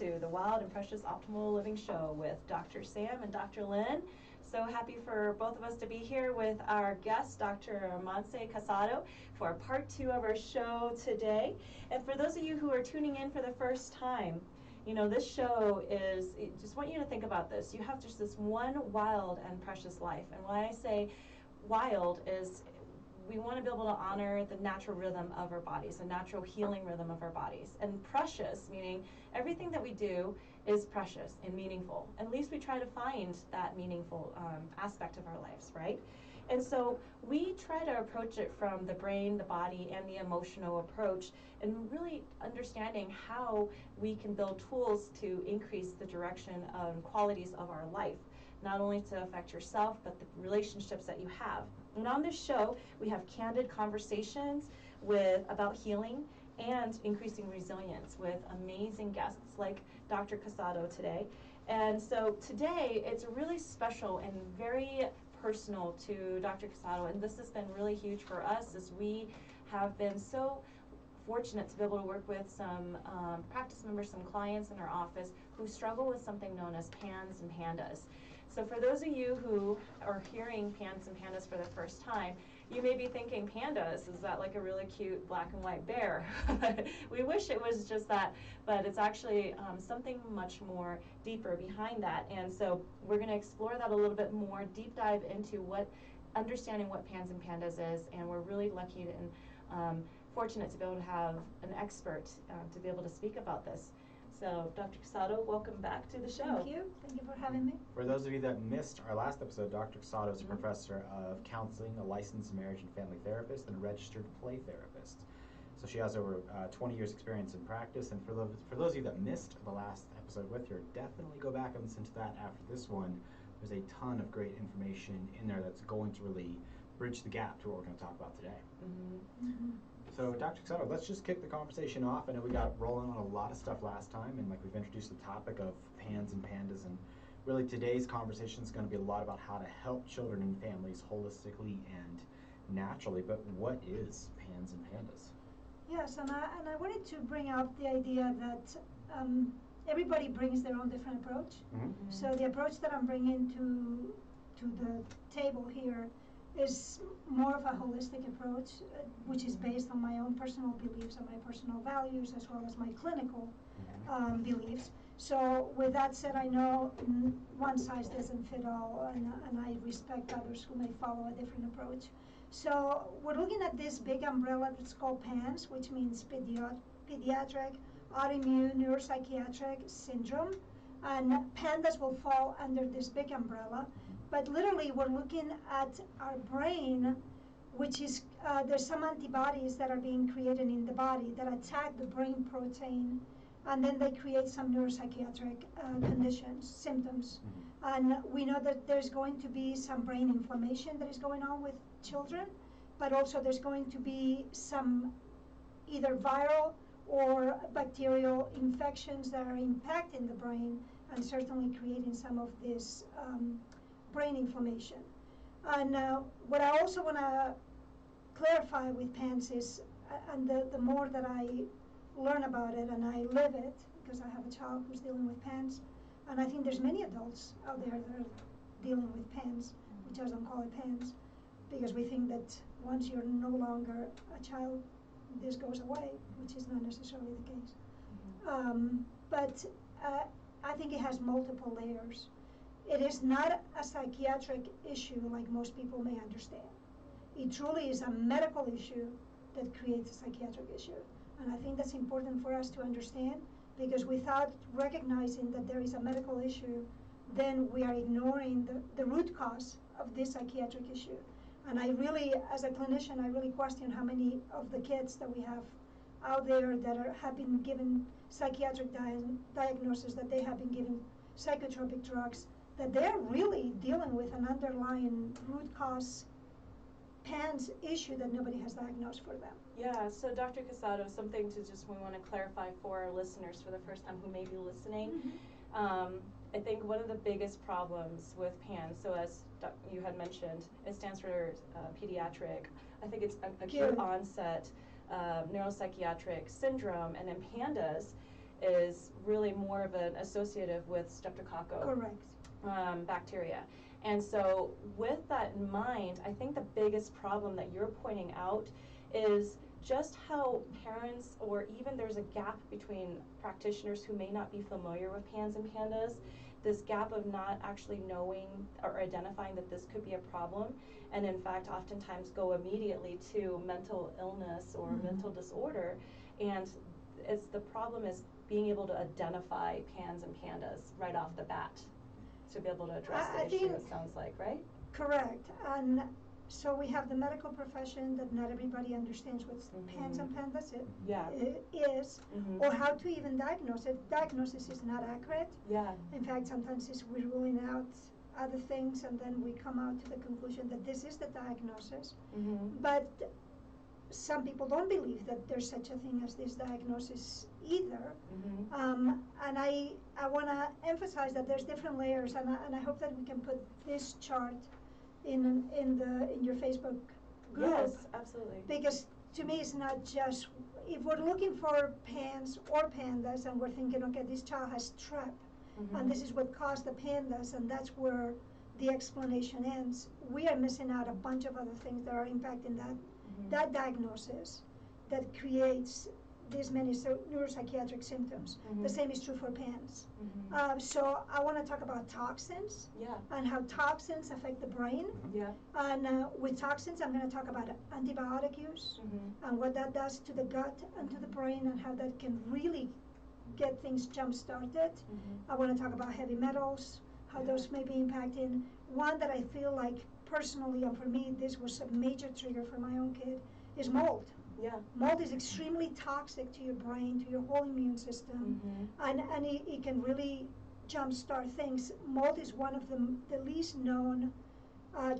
to the Wild and Precious Optimal Living Show with Dr. Sam and Dr. Lynn. So happy for both of us to be here with our guest, Dr. Monse Casado, for part 2 of our show today. And for those of you who are tuning in for the first time, you know, this show is, just want you to think about this. You have just this one wild and precious life. And when I say wild is, we want to be able to honor the natural rhythm of our bodies, the natural healing rhythm of our bodies. And precious, meaning everything that we do is precious and meaningful. At least we try to find that meaningful aspect of our lives, right? And so we try to approach it from the brain, the body, and the emotional approach, and really understanding how we can build tools to increase the direction and qualities of our life, not only to affect yourself, but the relationships that you have. And on this show, we have candid conversations about healing and increasing resilience with amazing guests like Dr. Casado today. And so today, it's really special and very personal to Dr. Casado, and this has been really huge for us as we have been so fortunate to be able to work with some practice members, some clients in our office who struggle with something known as PANS and PANDAS. So for those of you who are hearing PANS and PANDAS for the first time, you may be thinking, PANDAS, is that like a really cute black and white bear? We wish it was just that, but it's actually something much more deeper behind that. And so we're going to explore that a little bit more, deep dive into understanding what PANS and PANDAS is, and we're really lucky and fortunate to be able to have an expert to be able to speak about this. So, Dr. Casado, welcome back to the show. Thank you. Thank you for having me. For those of you that missed our last episode, Dr. Casado is a professor of counseling, a licensed marriage and family therapist, and a registered play therapist. So she has over 20 years experience in practice, and for those of you that missed the last episode with her, definitely go back and listen to that after this one. There's a ton of great information in there that's going to really bridge the gap to what we're going to talk about today. So, Dr. Casado, let's just kick the conversation off. I know we got rolling on a lot of stuff last time, and like we've introduced the topic of PANS and PANDAS, and really today's conversation is going to be a lot about how to help children and families holistically and naturally. But what is PANS and PANDAS? Yes, and I wanted to bring up the idea that everybody brings their own different approach. So the approach that I'm bringing to the table here is more of a holistic approach, which is based on my own personal beliefs and my personal values, as well as my clinical beliefs. So with that said, I know one size doesn't fit all, and I respect others who may follow a different approach. So we're looking at this big umbrella that's called PANS, which means pediatric autoimmune neuropsychiatric syndrome, and PANDAS will fall under this big umbrella. But literally, we're looking at our brain, which is, there's some antibodies that are being created in the body that attack the brain protein, and then they create some neuropsychiatric conditions, symptoms. And we know that there's going to be some brain inflammation that is going on with children, but also there's going to be some either viral or bacterial infections that are impacting the brain and certainly creating some of this brain inflammation. And what I also want to clarify with PANS is, and the more that I learn about it and I live it, because I have a child who's dealing with PANS, and I think there's many adults out there that are dealing with PANS. We just don't call it PANS because we think that once you're no longer a child, this goes away, which is not necessarily the case. But I think it has multiple layers. It is not a psychiatric issue like most people may understand. It truly is a medical issue that creates a psychiatric issue. And I think that's important for us to understand, because without recognizing that there is a medical issue, then we are ignoring the root cause of this psychiatric issue. And I really, as a clinician, I really question how many of the kids that we have out there that have been given psychiatric diagnosis, that they have been given psychotropic drugs, that they're really dealing with an underlying root cause PANS issue that nobody has diagnosed for them. Yeah, so Dr. Casado, something to just we want to clarify for our listeners for the first time who may be listening. I think one of the biggest problems with PANS, so as you had mentioned, it stands for pediatric, I think it's acute onset neuropsychiatric syndrome, and then PANDAS is really more of an associative with streptococcal Correct. bacteria. And so with that in mind, I think the biggest problem that you're pointing out is just how parents, or even there's a gap between practitioners who may not be familiar with PANS and PANDAS, this gap of not actually knowing or identifying that this could be a problem, and in fact oftentimes go immediately to mental illness or mental disorder. And it's the problem is being able to identify PANS and PANDAS right off the bat to be able to address the issue, it sounds like, right? Correct. And so we have the medical profession that not everybody understands what PANS and PANDAS is, or how to even diagnose it. Diagnosis is not accurate. Yeah. In fact, sometimes we're ruling out other things, and then we come out to the conclusion that this is the diagnosis. But some people don't believe that there's such a thing as this diagnosis either. And I want to emphasize that there's different layers, and I hope that we can put this chart in your Facebook group. Yes, absolutely. Because to me, it's not just, if we're looking for PANS or PANDAS and we're thinking, okay, this child has strep, and this is what caused the PANDAS, and that's where the explanation ends, we are missing out a bunch of other things that are impacting that diagnosis that creates these many neuropsychiatric symptoms. The same is true for PANS. So I want to talk about toxins and how toxins affect the brain. And with toxins, I'm going to talk about antibiotic use and what that does to the gut and to the brain, and how that can really get things jump-started. I want to talk about heavy metals, how those may be impacting. One that I feel like personally, and for me, this was a major trigger for my own kid, is mold. Mold is extremely toxic to your brain, to your whole immune system, and it can really jumpstart things. Mold is one of the least known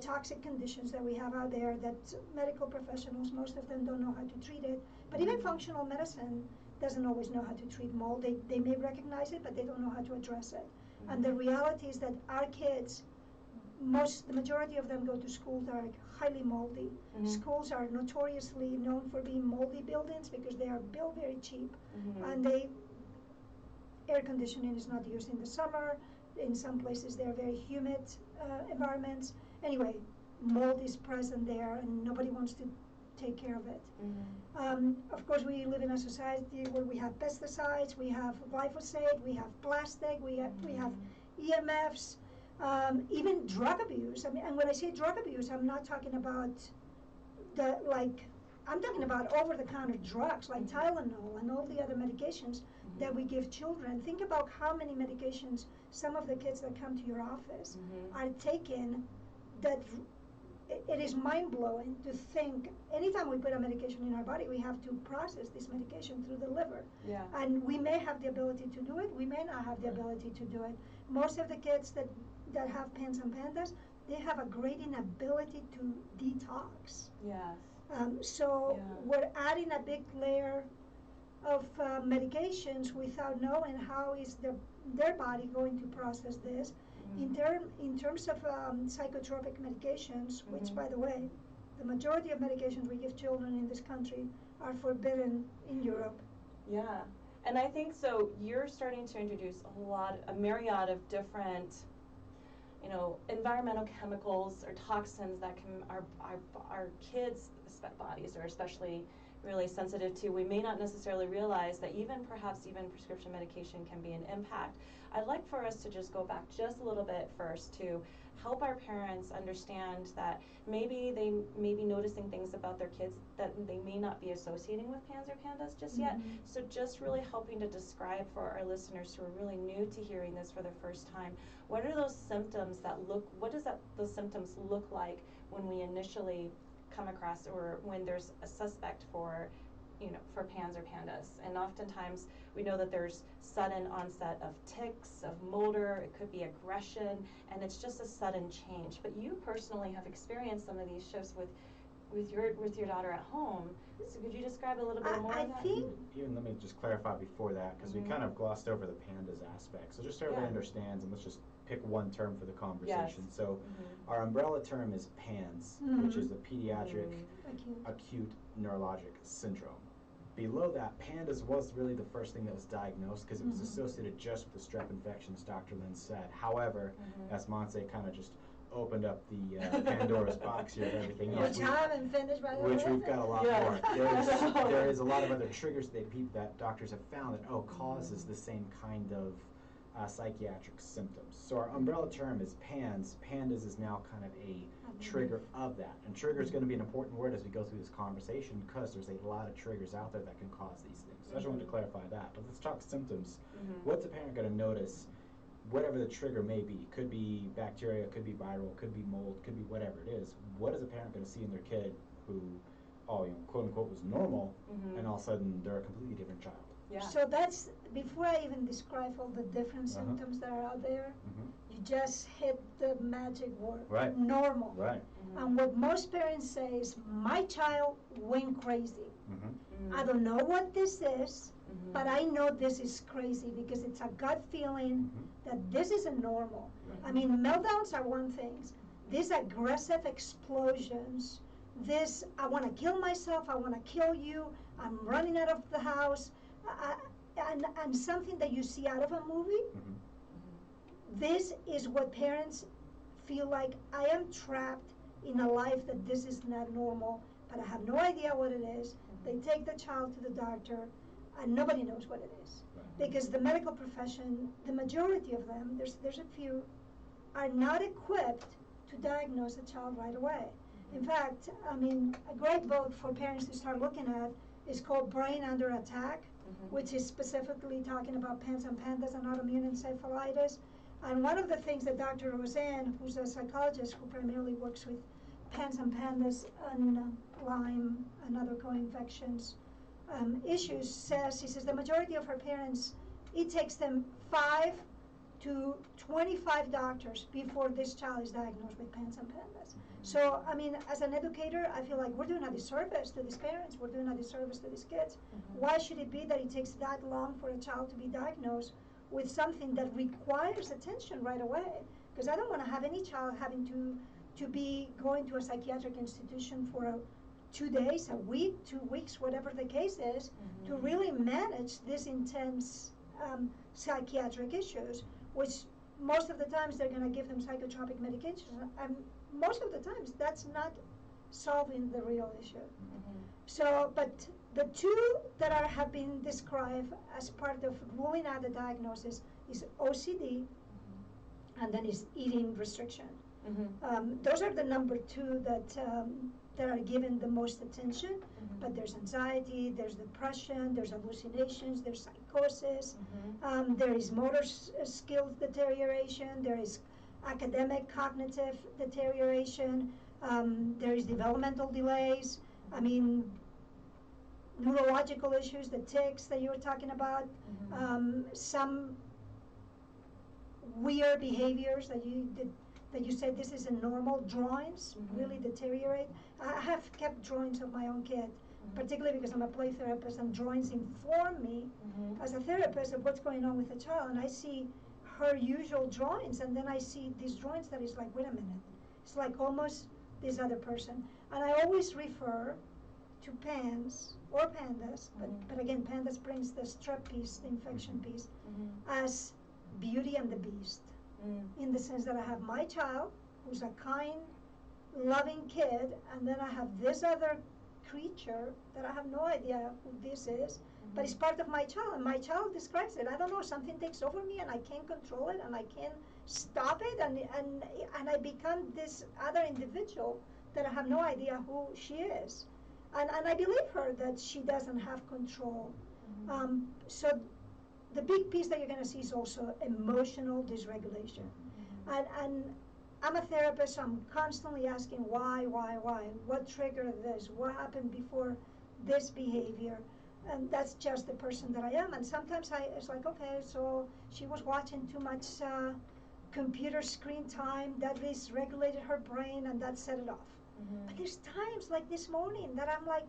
toxic conditions that we have out there that medical professionals, most of them don't know how to treat it. But even functional medicine doesn't always know how to treat mold. They may recognize it, but they don't know how to address it. And the reality is that our kids, the majority of them go to schools that are highly moldy. Schools are notoriously known for being moldy buildings because they are built very cheap, and air conditioning is not used in the summer. In some places, they're very humid environments. Anyway, mold is present there, and nobody wants to take care of it. Of course, we live in a society where we have pesticides, we have glyphosate, we have plastic, we have EMFs. Even drug abuse. I mean, and when I say drug abuse, I'm not talking about I'm talking about over-the-counter drugs like Tylenol and all the other medications that we give children. Think about how many medications some of the kids that come to your office are taking. That it is mind-blowing to think, anytime we put a medication in our body, we have to process this medication through the liver. And we may have the ability to do it, we may not have the ability to do it. Most of the kids that have PANS and PANDAS, they have a great inability to detox. So we're adding a big layer of medications without knowing how is their body going to process this. In terms of psychotropic medications, which, by the way, the majority of medications we give children in this country are forbidden in Europe. And I think so you're starting to introduce a myriad of different, environmental chemicals or toxins that our kids' bodies are especially really sensitive to. We may not necessarily realize that perhaps even prescription medication can be an impact. I'd like for us to just go back just a little bit first to help our parents understand that maybe they may be noticing things about their kids that they may not be associating with PANS or PANDAS just yet. So just really helping to describe for our listeners who are really new to hearing this for the first time, what are those symptoms those symptoms look like when we initially come across, or when there's a suspect for PANS or PANDAS. And oftentimes we know that there's sudden onset of tics, of motor, it could be aggression, and it's just a sudden change. But you personally have experienced some of these shifts with your daughter at home. So could you describe a little bit more of that? Even let me just clarify before that, because we kind of glossed over the PANDAS aspect. So just so everybody understands, and let's just pick one term for the conversation. So our umbrella term is PANS, which is the pediatric acute neurologic syndrome. Below that, pandas was really the first thing that was diagnosed because it was associated just with the strep infection, as Dr. Lynn said. However, as Monse kind of just opened up the Pandora's box here of everything else, which we've got a lot more. There is a lot of other triggers that doctors have found that causes the same kind of psychiatric symptoms. So our umbrella term is PANS. Pandas is now kind of a trigger of that. And trigger is going to be an important word as we go through this conversation because there's a lot of triggers out there that can cause these things. So I just wanted to clarify that. But let's talk symptoms. What's a parent going to notice? Whatever the trigger may be, could be bacteria, could be viral, could be mold, could be whatever it is. What is a parent going to see in their kid who, quote unquote, was normal, and all of a sudden they're a completely different child? Yeah. So that's, before I even describe all the different symptoms that are out there, you just hit the magic word, normal. Right. And what most parents say is, my child went crazy. I don't know what this is, but I know this is crazy because it's a gut feeling that this isn't normal. I mean, meltdowns are one thing. These aggressive explosions, this, I want to kill myself, I want to kill you, I'm running out of the house, and something that you see out of a movie, this is what parents feel like, I am trapped in a life that this is not normal, but I have no idea what it is. They take the child to the doctor, and nobody knows what it is. Because the medical profession, the majority of them, there's a few, are not equipped to diagnose a child right away. In fact, I mean, a great book for parents to start looking at is called Brain Under Attack, which is specifically talking about PANS and PANDAS and autoimmune encephalitis. And one of the things that Dr. Roseanne, who's a psychologist who primarily works with PANS and PANDAS and Lyme and other co-infections issues, he says the majority of her parents, it takes them 5 to 25 doctors before this child is diagnosed with PANS and PANDAS. So, I mean, as an educator, I feel like we're doing a disservice to these parents, we're doing a disservice to these kids. Why should it be that it takes that long for a child to be diagnosed with something that requires attention right away? Because I don't want to have any child having to be going to a psychiatric institution for 2 days, a week, 2 weeks, whatever the case is, to really manage this intense psychiatric issues, which most of the times they're going to give them psychotropic medications, and most of the times that's not solving the real issue. So, but the two that have been described as part of ruling out the diagnosis is OCD, and then is eating restriction. Those are the number 2 that are given the most attention, but there's anxiety, there's depression, there's hallucinations, there's psychosis, there is motor skills deterioration, there is academic cognitive deterioration, there is developmental delays, I mean, neurological issues, the tics that you were talking about, some weird behaviors that you said this isn't normal, drawings really deteriorate. I have kept drawings of my own kid, particularly because I'm a play therapist, and drawings inform me as a therapist of what's going on with the child, and I see her usual drawings, and then I see these drawings that is like, wait a minute, it's like almost this other person. And I always refer to PANS or PANDAS, but again, PANDAS brings the strep piece, the infection piece, as Beauty and the Beast. In the sense that I have my child, who's a kind, loving kid, and then I have this other creature that I have no idea who this is, but it's part of my child, and my child describes it. I don't know, something takes over me and I can't control it and I can't stop it, and I become this other individual that I have no idea who she is. And I believe her that she doesn't have control. So the big piece that you're going to see is also emotional dysregulation. And I'm a therapist, so I'm constantly asking why, what triggered this, what happened before this behavior, and that's just the person that I am. And sometimes it's like, okay, so she was watching too much computer screen time, that dysregulated her brain, and that set it off. But there's times like this morning that I'm like,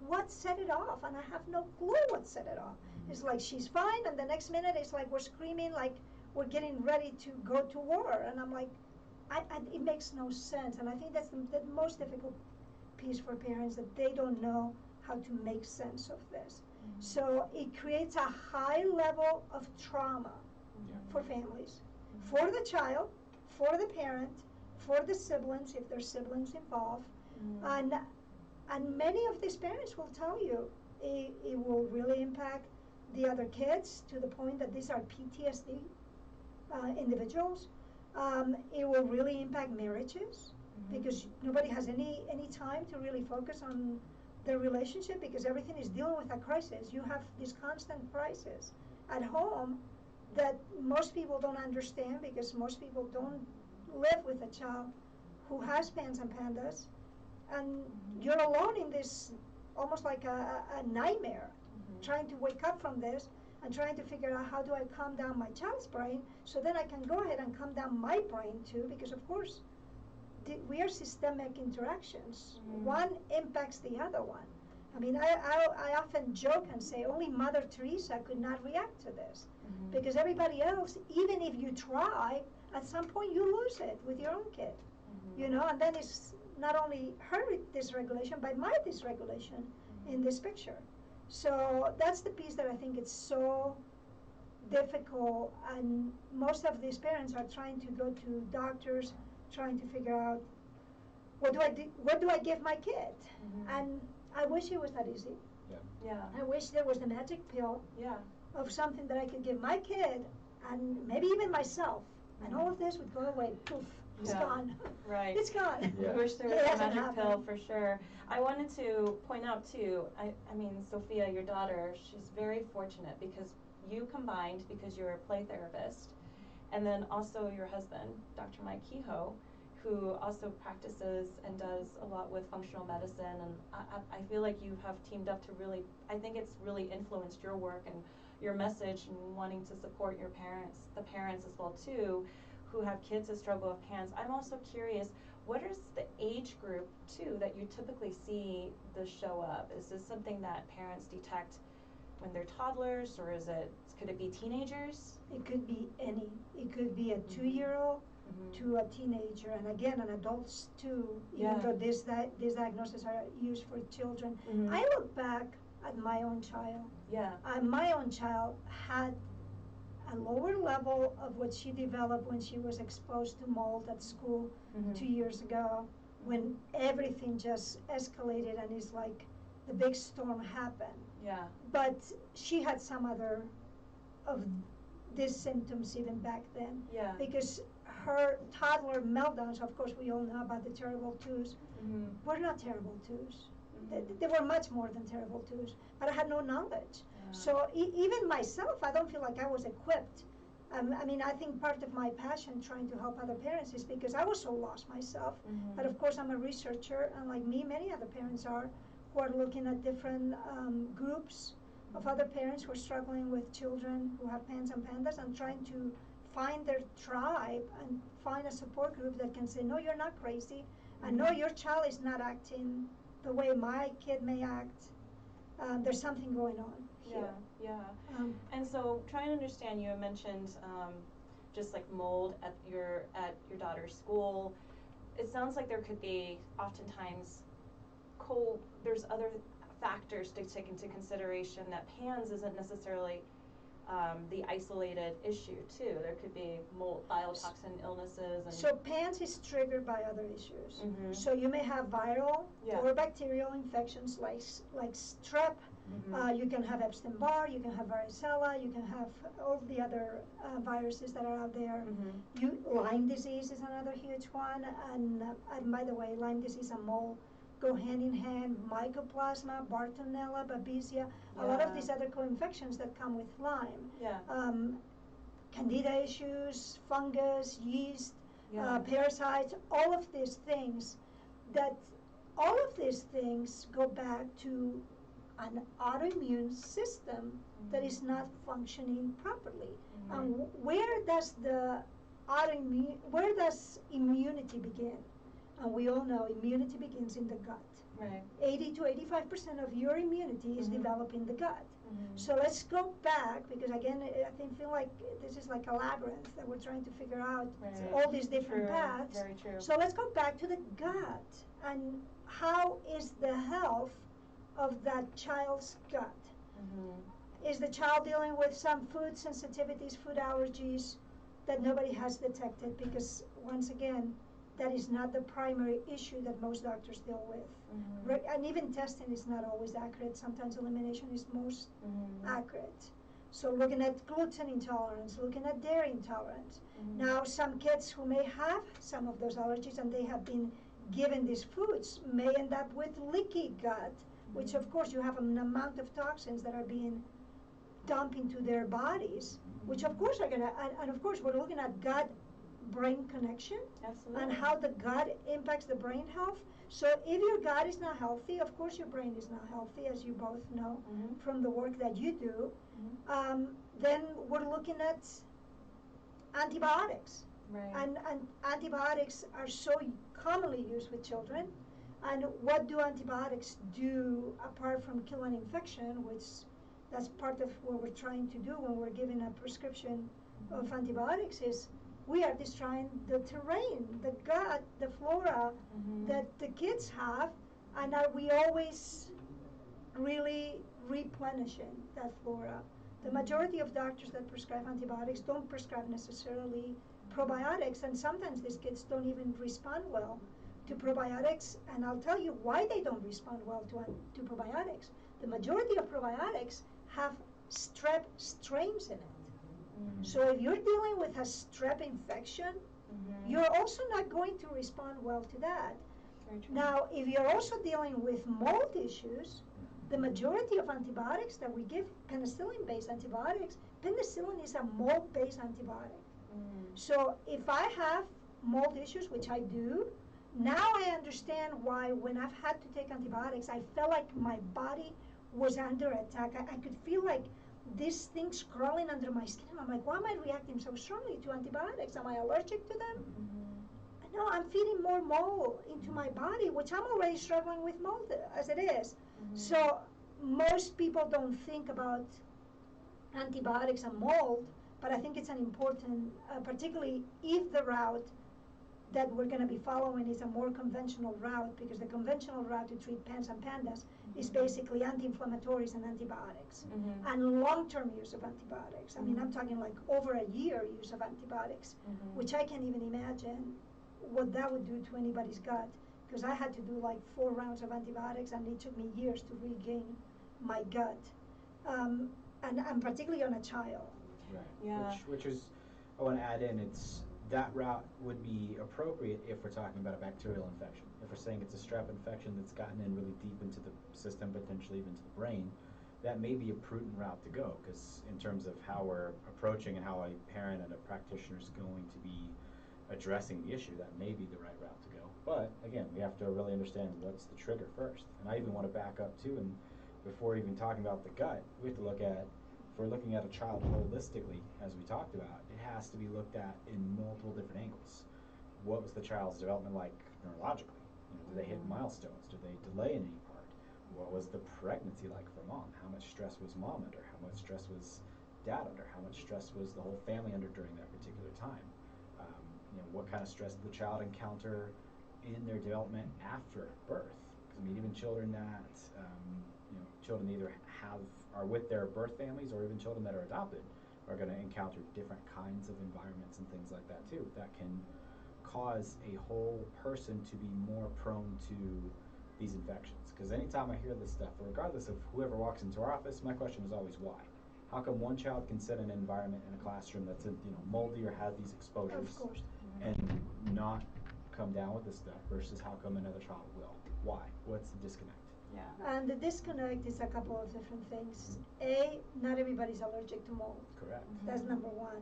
what set it off? And I have no clue what set it off. It's like she's fine, and the next minute it's like we're screaming like we're getting ready to go to war, and I'm like, it makes no sense. And I think that's the most difficult piece for parents, that they don't know how to make sense of this. So it creates a high level of trauma for families, for the child, for the parent, for the siblings, if there's siblings involved. And many of these parents will tell you it will really impact the other kids to the point that these are PTSD individuals. It will really impact marriages because nobody has any time to really focus on their relationship because everything is dealing with a crisis. You have this constant crisis at home that most people don't understand because most people don't live with a child who has pans and pandas, and you're alone in this almost like a nightmare, trying to wake up from this and trying to figure out how do I calm down my child's brain so then I can go ahead and calm down my brain too, because of course we are systemic interactions. One impacts the other one. I mean, I often joke and say only Mother Teresa could not react to this because everybody else, even if you try, at some point you lose it with your own kid, you know, and then it's not only her dysregulation, but my dysregulation in this picture. So that's the piece that I think it's so difficult, and most of these parents are trying to go to doctors, trying to figure out what do I give my kid, and I wish it was that easy. Yeah. I wish there was the magic pill of something that I could give my kid, and maybe even myself, and all of this would go away. Poof, it's gone. Right. It's gone. I wish there was a magic pill for sure. I wanted to point out too, I mean, Sophia, your daughter, she's very fortunate because you combined, because you're a play therapist, and then also your husband, Dr. Mike Kehoe, who also practices and does a lot with functional medicine, and I feel like you have teamed up to really, I think it's really influenced your work and your message and wanting to support your parents, the parents as well too, who have kids that struggle with PANS. I'm also curious, what is the age group too that you typically see this show up? Is this something that parents detect when they're toddlers, or could it be teenagers? It could be any. It could be a 2-year-old to a teenager, and again, an adults too, even though these diagnoses are used for children. I look back at my own child. My own child had a lower level of what she developed when she was exposed to mold at school 2 years ago, when everything just escalated and it's like the big storm happened. But she had some other of these symptoms even back then. Because her toddler meltdowns, of course, we all know about the terrible twos, were not terrible twos. They were much more than terrible twos, but I had no knowledge. So even myself, I don't feel like I was equipped. I mean, I think part of my passion trying to help other parents is because I was so lost myself. But of course, I'm a researcher, and like me, many other parents are, who are looking at different groups of other parents who are struggling with children who have PANS and PANDAS, and trying to find their tribe and find a support group that can say, no, you're not crazy, and no, your child is not acting the way my kid may act. There's something going on here. And so, trying to understand, you mentioned just like mold at your daughter's school. It sounds like there could be oftentimes there's other factors to take into consideration, that PANS isn't necessarily the isolated issue too. There could be mold, biotoxin illnesses. And so PANS is triggered by other issues. So you may have viral or bacterial infections like strep. You can have Epstein-Barr, you can have varicella, you can have all the other viruses that are out there. Lyme disease is another huge one, and by the way, Lyme disease and mold go hand in hand. Mycoplasma, Bartonella, Babesia, a lot of these other co-infections that come with Lyme. Candida issues, fungus, yeast, parasites, all of these things go back to an autoimmune system that is not functioning properly. And where does immunity begin? And we all know immunity begins in the gut. 80 to 85% of your immunity is developed in the gut. So let's go back, because again, I feel like this is like a labyrinth that we're trying to figure out all these different paths. Very true. So let's go back to the gut, and how is the health of that child's gut? Is the child dealing with some food sensitivities, food allergies that nobody has detected? Because once again, that is not the primary issue that most doctors deal with. And even testing is not always accurate. Sometimes elimination is most accurate. So looking at gluten intolerance, looking at dairy intolerance. Now some kids who may have some of those allergies and they have been given these foods may end up with leaky gut, which of course you have an amount of toxins that are being dumped into their bodies, which of course are gonna, and of course we're looking at gut-brain connection. Absolutely. And how the gut impacts the brain health. So if your gut is not healthy, of course your brain is not healthy, as you both know from the work that you do. Then we're looking at antibiotics. Right. And antibiotics are so commonly used with children. And what do antibiotics do apart from kill an infection, which that's part of what we're trying to do when we're giving a prescription of antibiotics, is we are destroying the terrain, the gut, the flora that the kids have, and are we always really replenishing that flora? The majority of doctors that prescribe antibiotics don't prescribe necessarily probiotics, and sometimes these kids don't even respond well to probiotics, and I'll tell you why they don't respond well to probiotics. The majority of probiotics have strep strains in it. So if you're dealing with a strep infection, you're also not going to respond well to that. Now, if you're also dealing with mold issues, the majority of antibiotics that we give, penicillin-based antibiotics, penicillin is a mold-based antibiotic. So if I have mold issues, which I do, now I understand why when I've had to take antibiotics, I felt like my body was under attack. I could feel like these things crawling under my skin. I'm like, why am I reacting so strongly to antibiotics? Am I allergic to them? No, I'm feeding more mold into my body, which I'm already struggling with mold as it is. So most people don't think about antibiotics and mold, but I think it's an important, particularly if the route that we're going to be following is a more conventional route, because the conventional route to treat PANS and PANDAS is basically anti-inflammatories and antibiotics, and long-term use of antibiotics. I mean, I'm talking like over a year use of antibiotics, which I can't even imagine what that would do to anybody's gut, because I had to do like 4 rounds of antibiotics, and it took me years to regain my gut, and particularly on a child. Right. Yeah. Which is, I want to add in, it's that route would be appropriate if we're talking about a bacterial infection. If we're saying it's a strep infection that's gotten in really deep into the system, potentially even to the brain, that may be a prudent route to go, because in terms of how we're approaching and how a parent and a practitioner is going to be addressing the issue, that may be the right route to go. But again, we have to really understand what's the trigger first. And I even want to back up too, and before even talking about the gut, we have to look at, if we're looking at a child holistically, as we talked about, it has to be looked at in multiple different angles. What was the child's development like neurologically? Did they hit milestones? Did they delay in any part? What was the pregnancy like for mom? How much stress was mom under? How much stress was dad under? How much stress was the whole family under during that particular time? What kind of stress did the child encounter in their development after birth? Because I mean, even children that children either are with their birth families, or even children that are adopted, are going to encounter different kinds of environments and things like that too. That can cause a whole person to be more prone to these infections. Because anytime I hear this stuff, regardless of whoever walks into our office, my question is always why. How come one child can sit in an environment in a classroom that's moldy or has these exposures and not come down with this stuff, versus how come another child will? Why? What's the disconnect? Yeah. And the disconnect is a couple of different things. A, not everybody's allergic to mold. Correct. That's number one.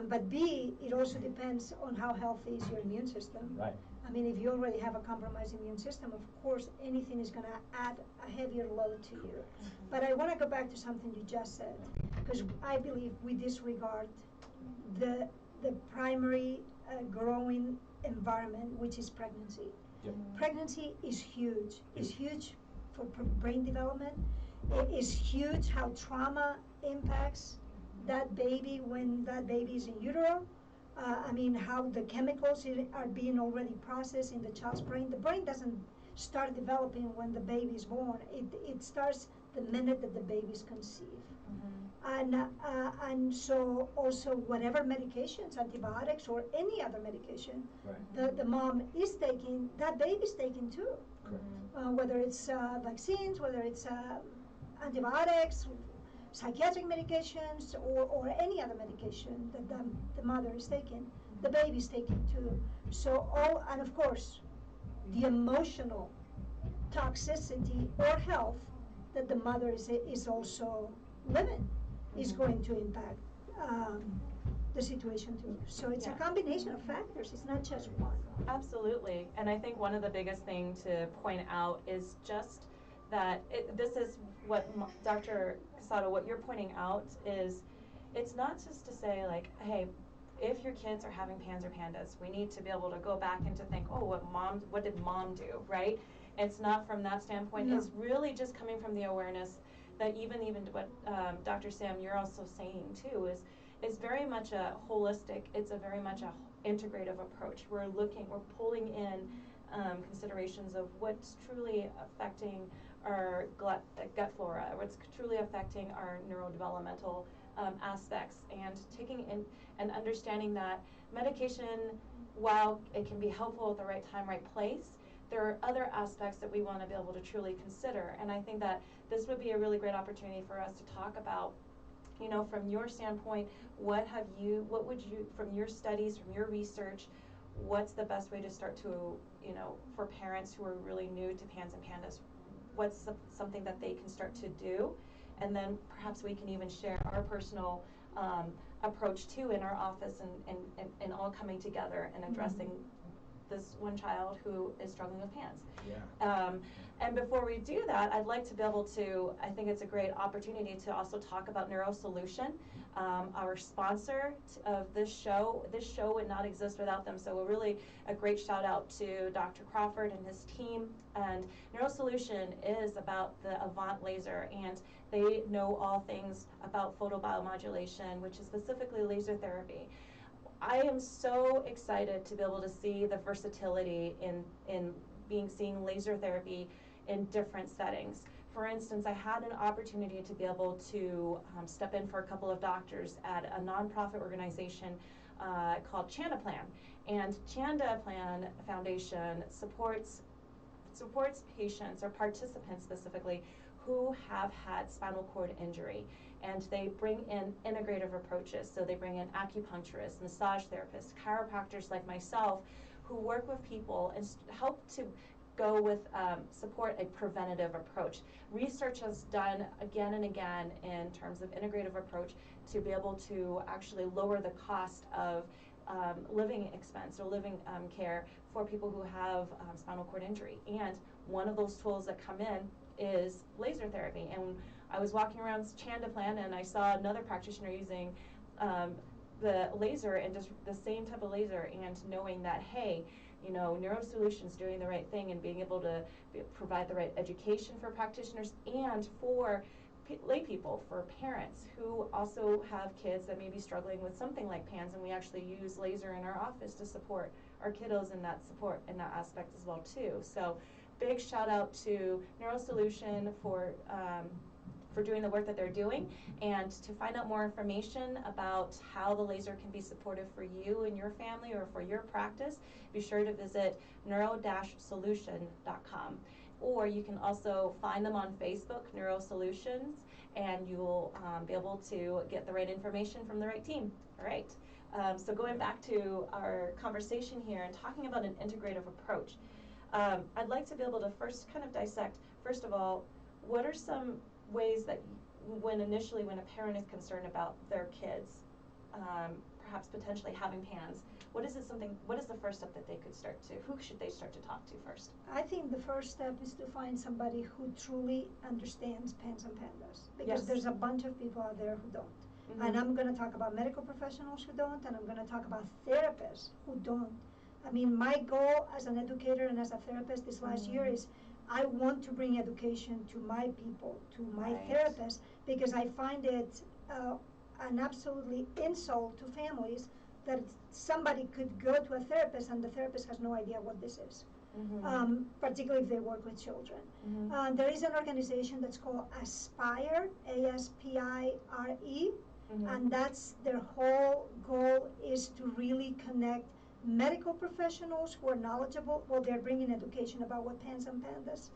But B, it also depends on how healthy is your immune system. Right. I mean, if you already have a compromised immune system, of course, anything is going to add a heavier load to you. But I want to go back to something you just said, because I believe we disregard the primary growing environment, which is pregnancy. Yep. Pregnancy is huge. It's huge for brain development. It is huge how trauma impacts that baby when that baby is in utero. I mean, how the chemicals are being already processed in the child's brain. The brain doesn't start developing when the baby is born. It starts the minute that the baby's conceived. And so also whatever medications, antibiotics or any other medication the mom is taking, that baby's taking too. Whether it's vaccines, whether it's antibiotics, psychiatric medications, or any other medication that the mother is taking, the baby's taking too. So and of course, the emotional toxicity or health that the mother is also living is going to impact the situation too. So it's a combination of factors. It's not just one. Absolutely. And I think one of the biggest thing to point out is just that this is what Dr. Casado, what you're pointing out is, it's not just to say like, hey, if your kids are having PANS or PANDAS, we need to be able to go back and to think, oh, what did mom do, right? It's not from that standpoint. No. It's really just coming from the awareness that even what Dr. Sam, you're also saying too, is very much a holistic, it's a very much a integrative approach. We're pulling in considerations of what's truly affecting our gut flora, what's truly affecting our neurodevelopmental aspects, and taking in and understanding that medication, while it can be helpful at the right time, right place, there are other aspects that we want to be able to truly consider. And I think that this would be a really great opportunity for us to talk about, you know, from your standpoint, what would you, from your studies, from your research, what's the best way to start to, you know, for parents who are really new to PANS and PANDAS, what's something that they can start to do? And then perhaps we can even share our personal approach too in our office, and all coming together and addressing this one child who is struggling with PANS. Yeah. And before we do that, I'd like to be able to, I think it's a great opportunity to also talk about NeuroSolution, our sponsor of this show. This show would not exist without them, so really a great shout out to Dr. Crawford and his team. And NeuroSolution is about the Avant laser, and they know all things about photobiomodulation, which is specifically laser therapy. I am so excited to be able to see the versatility in seeing laser therapy in different settings. For instance, I had an opportunity to be able to step in for a couple of doctors at a nonprofit organization called Chandaplan. And Chandaplan Foundation supports patients or participants specifically who have had spinal cord injury. And they bring in integrative approaches. So they bring in acupuncturists, massage therapists, chiropractors like myself, who work with people and help to go with, support a preventative approach. Research has done again and again in terms of integrative approach to be able to actually lower the cost of living expense or living care for people who have spinal cord injury. And one of those tools that come in is laser therapy. And I was walking around Chandaplan and I saw another practitioner using the laser, and just the same type of laser, and knowing that, hey, you know, NeuroSolutions doing the right thing and being able to provide the right education for practitioners and for lay people, for parents who also have kids that may be struggling with something like PANS, and we actually use laser in our office to support our kiddos in that support in that aspect as well too. So big shout out to NeuroSolution for doing the work that they're doing. And to find out more information about how the laser can be supportive for you and your family or for your practice, be sure to visit neuro-solution.com. Or you can also find them on Facebook, NeuroSolutions, and you'll be able to get the right information from the right team. All right. So going back to our conversation here and talking about an integrative approach, I'd like to be able to first kind of dissect, first of all, what are some ways that when a parent is concerned about their kids perhaps potentially having PANS, what is the first step that they could start to, who should they start to talk to first? I think the first step is to find somebody who truly understands PANS and PANDAS, because there's a bunch of people out there who don't. And I'm going to talk about medical professionals who don't, and I'm going to talk about therapists who don't. I mean, my goal as an educator and as a therapist this last year is I want to bring education to my people, to my therapists, because I find it an absolutely insult to families that somebody could go to a therapist and the therapist has no idea what this is. particularly if they work with children. There is an organization that's called Aspire, ASPIRE, and that's their whole goal is to really connect medical professionals who are knowledgeable. Well, they're bringing education about what PANS and PANDAS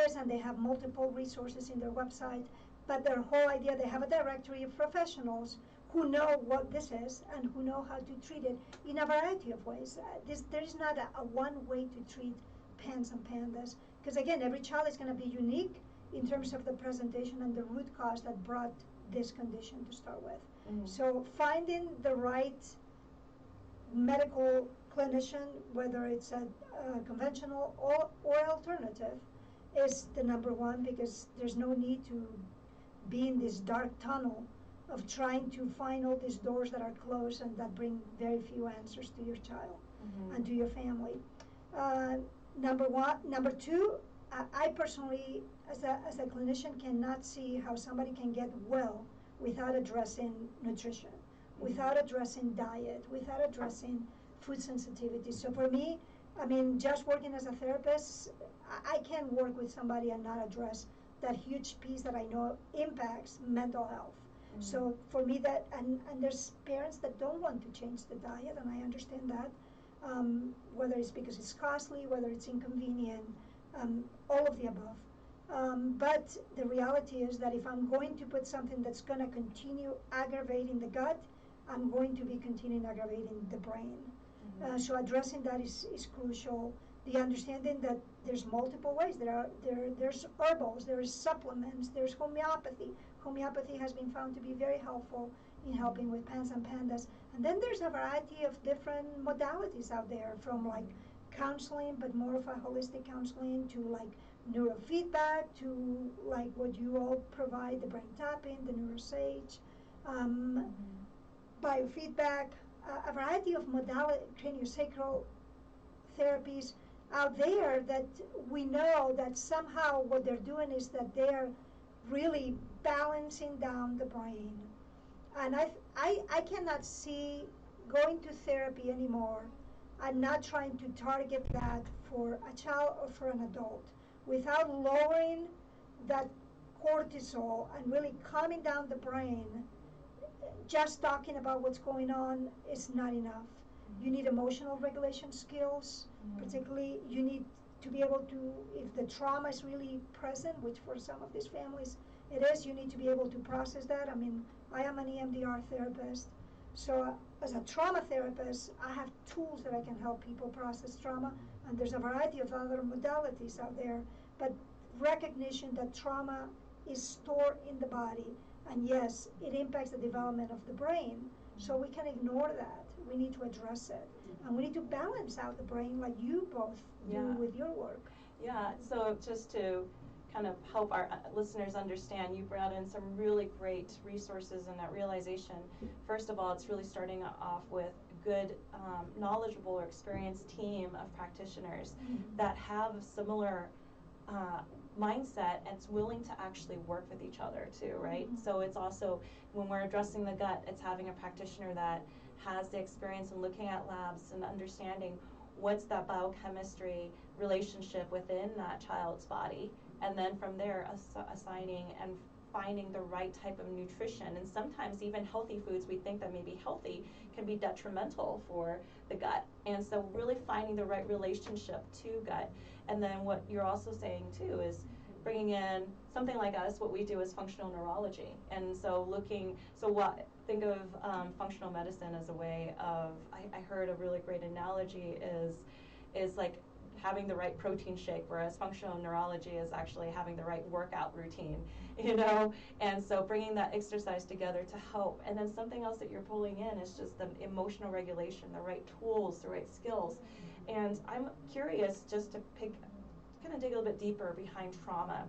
is, and they have multiple resources in their website. But their whole idea, they have a directory of professionals who know what this is and who know how to treat it in a variety of ways. There is not a one way to treat PANS and PANDAS, because again, every child is going to be unique in terms of the presentation and the root cause that brought this condition to start with. So finding the right medical clinician, whether it's a conventional or alternative, is the number one, because there's no need to be in this dark tunnel of trying to find all these doors that are closed and that bring very few answers to your child and to your family. Number one. Number two, I personally, as a clinician, cannot see how somebody can get well without addressing nutrition, without addressing diet, without addressing food sensitivity. So for me, I mean, just working as a therapist, I can't work with somebody and not address that huge piece that I know impacts mental health. So for me, that, and there's parents that don't want to change the diet, and I understand that, whether it's because it's costly, whether it's inconvenient, all of the above. But the reality is that if I'm going to put something that's going to continue aggravating the gut, I'm going to be continuing aggravating the brain. So addressing that is crucial. The understanding that there's multiple ways. There's herbals, there's supplements, there's homeopathy. Homeopathy has been found to be very helpful in helping with PANS and PANDAS. And then there's a variety of different modalities out there, from like counseling, but more of a holistic counseling, to like neurofeedback, to like what you all provide, the brain tapping, the neurosage, biofeedback, a variety of modality, craniosacral therapies out there that we know that somehow what they're doing is that they're really balancing down the brain. And I cannot see going to therapy anymore and not trying to target that for a child or for an adult without lowering that cortisol and really calming down the brain. Just talking about what's going on is not enough. You need emotional regulation skills, particularly you need to be able to, if the trauma is really present, which for some of these families it is, you need to be able to process that. I mean, I am an EMDR therapist, so as a trauma therapist, I have tools that I can help people process trauma, and there's a variety of other modalities out there, but recognition that trauma is stored in the body, and yes, it impacts the development of the brain, so we can ignore that. We need to address it, and we need to balance out the brain like you both do with your work. Yeah, so just to kind of help our listeners understand, you brought in some really great resources and that realization. First of all, it's really starting off with a good, knowledgeable or experienced team of practitioners that have a similar mindset and is willing to actually work with each other too, right? So it's also, when we're addressing the gut, it's having a practitioner that has the experience in looking at labs and understanding what's that biochemistry relationship within that child's body, and then from there assigning and finding the right type of nutrition. And sometimes even healthy foods we think that may be healthy can be detrimental for the gut, and so really finding the right relationship to gut. And then what you're also saying too is bringing in something like us. What we do is functional neurology, and so think of functional medicine as a way of, I heard a really great analogy is like having the right protein shake, whereas functional neurology is actually having the right workout routine, you know? And so bringing that exercise together to help. And then something else that you're pulling in is just the emotional regulation, the right tools, the right skills. And I'm curious just to kind of dig a little bit deeper behind trauma.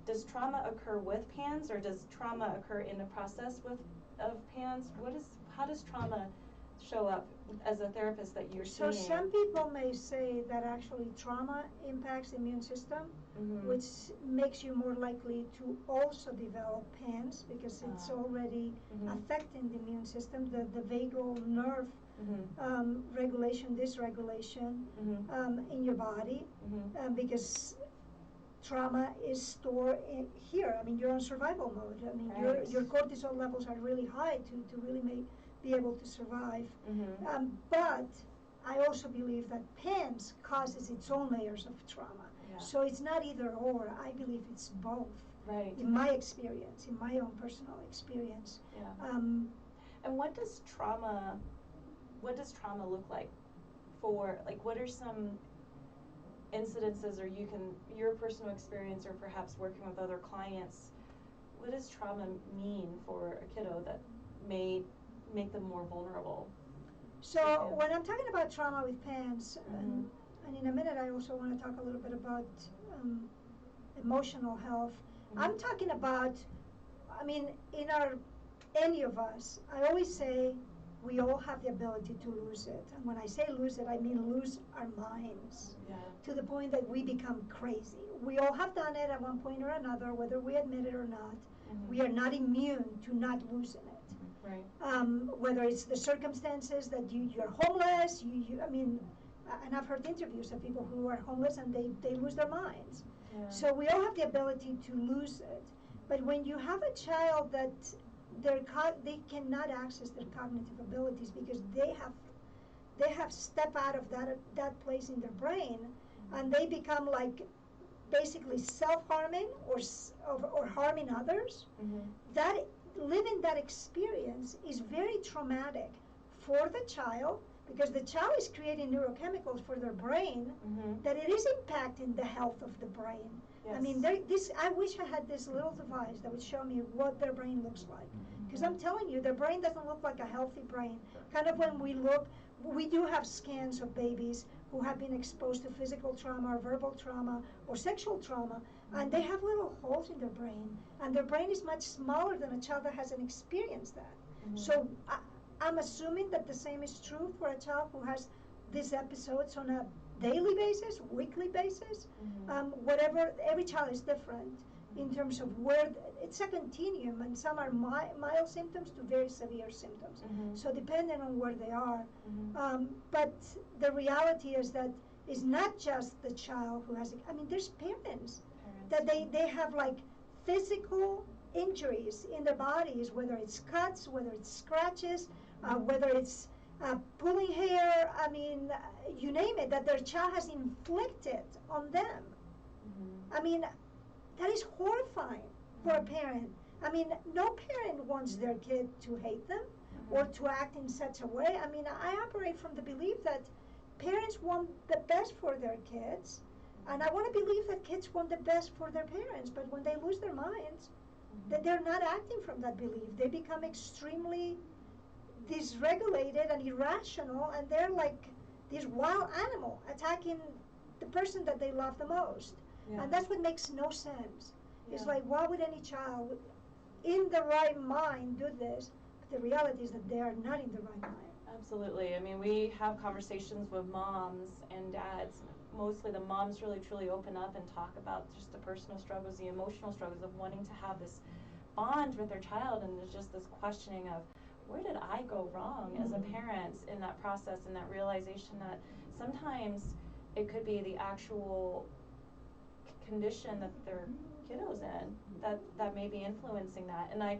Does trauma occur with PANS, or does trauma occur in the process of PANS? How does trauma show up as a therapist that you're seeing? So some people may say that actually trauma impacts the immune system, which makes you more likely to also develop PANS, because it's already affecting the immune system. The vagal nerve regulation, dysregulation in your body, because trauma is stored here. I mean, you're on survival mode. I mean, your cortisol levels are really high to really be able to survive. But I also believe that PANS causes its own layers of trauma. Yeah. So it's not either or. I believe it's both. Right. In my experience, in my own personal experience. Yeah. And what does trauma look like for, like, what are some incidences, or your personal experience, or perhaps working with other clients, what does trauma mean for a kiddo that may make them more vulnerable? So when I'm talking about trauma with PANS, and in a minute I also want to talk a little bit about emotional health. I'm talking about, I mean, any of us, I always say we all have the ability to lose it. And when I say lose it, I mean lose our minds to the point that we become crazy. We all have done it at one point or another, whether we admit it or not. We are not immune to not losing it. Right. Whether it's the circumstances that you're homeless, I mean, and I've heard interviews of people who are homeless and they lose their minds. Yeah. So we all have the ability to lose it. But when you have a child that they cannot access their cognitive abilities because they have stepped out of that place in their brain, and they become like basically self-harming or harming others, that living that experience is very traumatic for the child, because the child is creating neurochemicals for their brain that it is impacting the health of the brain. Yes. I mean, I wish I had this little device that would show me what their brain looks like. Because I'm telling you, their brain doesn't look like a healthy brain. Kind of when we do have scans of babies who have been exposed to physical trauma or verbal trauma or sexual trauma, and they have little holes in their brain. And their brain is much smaller than a child that hasn't experienced that. So I'm assuming that the same is true for a child who has these episodes on a daily basis, weekly basis, whatever. Every child is different in terms of where it's a continuum, and some are mild symptoms to very severe symptoms. So depending on where they are. But the reality is that it's not just the child who has it. I mean, there's parents that they have like physical injuries in their bodies, whether it's cuts, whether it's scratches, whether it's pulling hair, I mean, you name it, that their child has inflicted on them. I mean, that is horrifying for a parent. I mean, no parent wants their kid to hate them or to act in such a way. I mean, I operate from the belief that parents want the best for their kids, and I want to believe that kids want the best for their parents, but when they lose their minds, that they're not acting from that belief. They become extremely dysregulated and irrational, and they're like this wild animal attacking the person that they love the most. And that's what makes no sense. It's like, why would any child in the right mind do this? But the reality is that they are not in the right mind. Absolutely. I mean, we have conversations with moms and dads. Mostly the moms really truly open up and talk about just the personal struggles, the emotional struggles of wanting to have this bond with their child, and there's just this questioning of, where did I go wrong as a parent in that process, and that realization that sometimes it could be the actual condition that their kiddo's in that may be influencing that. And I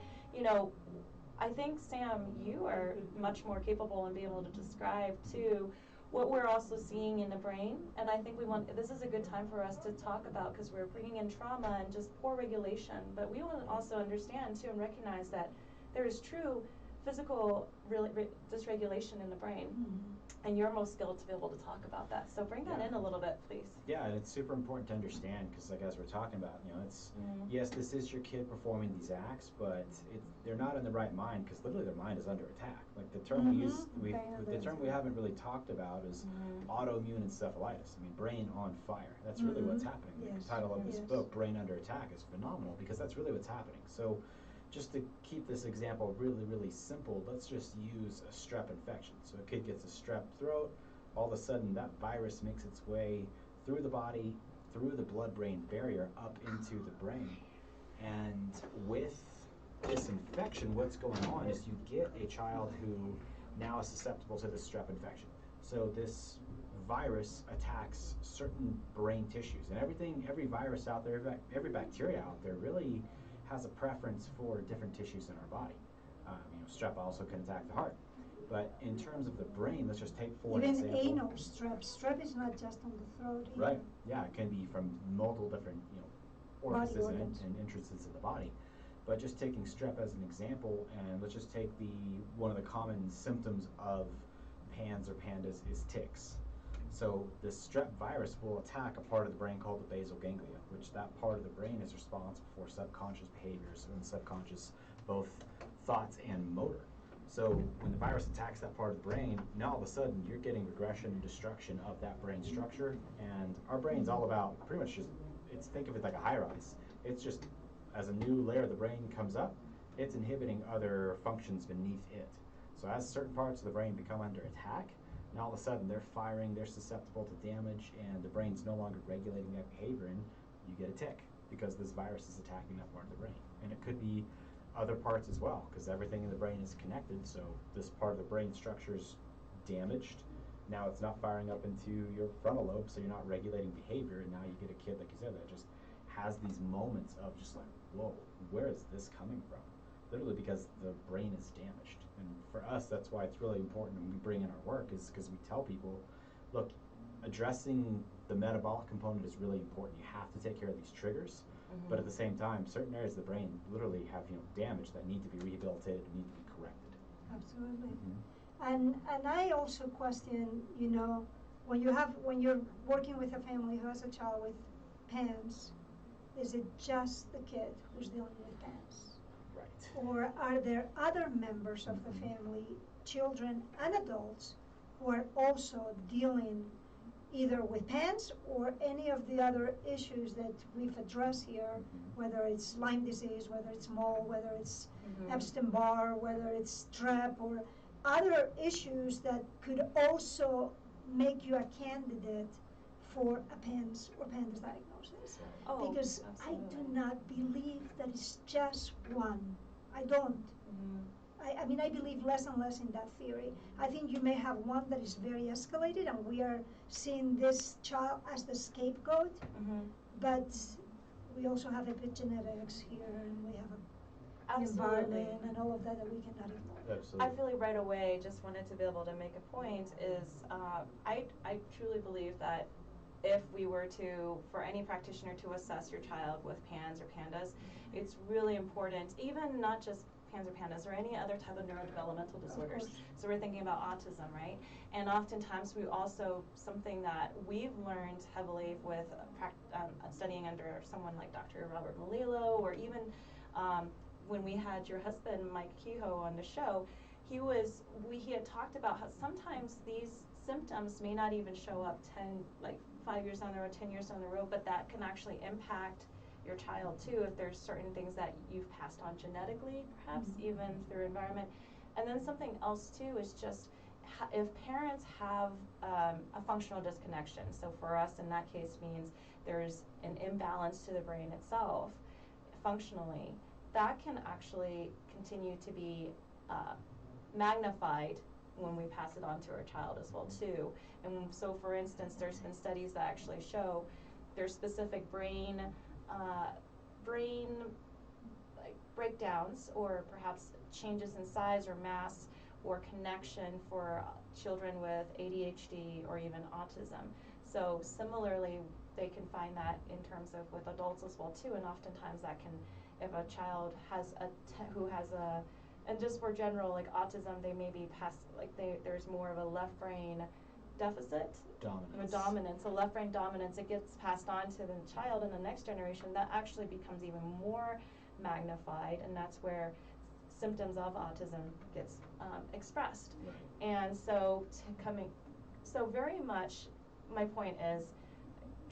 think, Sam, you are much more capable in being able to describe too what we're also seeing in the brain. And I think this is a good time for us to talk about, because we're bringing in trauma and just poor regulation, but we want to also understand too and recognize that there is true physical dysregulation in the brain. And you're most skilled to be able to talk about that. So bring that in a little bit, please. Yeah, and it's super important to understand, because like as we're talking about, it's yes, this is your kid performing these acts, but they're not in the right mind, because literally their mind is under attack. Like the term the term we haven't really talked about is autoimmune encephalitis. I mean, brain on fire. That's really what's happening. Yes. The title of this book, Brain Under Attack, is phenomenal, because that's really what's happening. So just to keep this example really, really simple, let's just use a strep infection. So a kid gets a strep throat, all of a sudden that virus makes its way through the body, through the blood-brain barrier, up into the brain. And with this infection, what's going on is you get a child who now is susceptible to this strep infection. So this virus attacks certain brain tissues, and every virus out there, every bacteria out there really has a preference for different tissues in our body. Strep also can attack the heart. But in terms of the brain, let's just take for Even example. anal strep. Strep is not just on the throat either. Right. Yeah, it can be from multiple different orifices and entrances in the body. But just taking strep as an example, and let's just take one of the common symptoms of PANS or pandas is tics. So this strep virus will attack a part of the brain called the basal ganglia, which that part of the brain is responsible for subconscious behaviors and subconscious both thoughts and motor. So when the virus attacks that part of the brain, now all of a sudden you're getting regression and destruction of that brain structure. And our brain's all about pretty much think of it like a high rise. It's just, as a new layer of the brain comes up, it's inhibiting other functions beneath it. So as certain parts of the brain become under attack, now all of a sudden they're firing, they're susceptible to damage, and the brain's no longer regulating that behavior, and you get a tic because this virus is attacking that part of the brain. And it could be other parts as well, because everything in the brain is connected. So this part of the brain structure is damaged. Now it's not firing up into your frontal lobe, so you're not regulating behavior, and now you get a kid, like you said, that just has these moments of just like, whoa, where is this coming from? Literally because the brain is damaged. And for us, that's why it's really important when we bring in our work, is because we tell people, look, addressing the metabolic component is really important. You have to take care of these triggers. But at the same time, certain areas of the brain literally have damage that need to be rehabilitated and need to be corrected. Absolutely. And I also question, when you're working with a family who has a child with PANS, is it just the kid who's dealing with PANS? Right. Or are there other members of the family, children and adults, who are also dealing either with PANS or any of the other issues that we've addressed here, whether it's Lyme disease, whether it's mole, whether it's Epstein-Barr, whether it's strep, or other issues that could also make you a candidate for a PANS or PANDAS diagnosis. Oh, because absolutely. I do not believe that it's just one. I don't. I mean, I believe less and less in that theory. I think you may have one that is very escalated, and we are seeing this child as the scapegoat, but we also have epigenetics here, and we have an environment and all of that we cannot ignore. Absolutely. I feel like right away, just wanted to be able to make a point is, I truly believe that if we were to, for any practitioner to assess your child with PANS or PANDAS, it's really important, even not just PANS or PANDAS or any other type of neurodevelopmental disorders. So we're thinking about autism, right? And oftentimes we also, something that we've learned heavily with studying under someone like Dr. Robert Melillo, or even when we had your husband, Mike Kehoe, on the show, he had talked about how sometimes these symptoms may not even show up 5 years down the road, 10 years down the road, but that can actually impact your child too, if there's certain things that you've passed on genetically, perhaps even through environment. And then something else too is just if parents have a functional disconnection. So for us, in that case, means there's an imbalance to the brain itself functionally, that can actually continue to be magnified when we pass it on to our child as well too. And so for instance, there's been studies that actually show there's specific brain breakdowns, or perhaps changes in size or mass or connection for children with ADHD or even autism. So similarly, they can find that in terms of with adults as well too, and oftentimes that can, if a child has and just for general like autism, they may be there's more of a left brain deficit. Dominance. So left brain dominance, it gets passed on to the child in the next generation. That actually becomes even more magnified, and that's where symptoms of autism gets expressed. Right. And so very much my point is,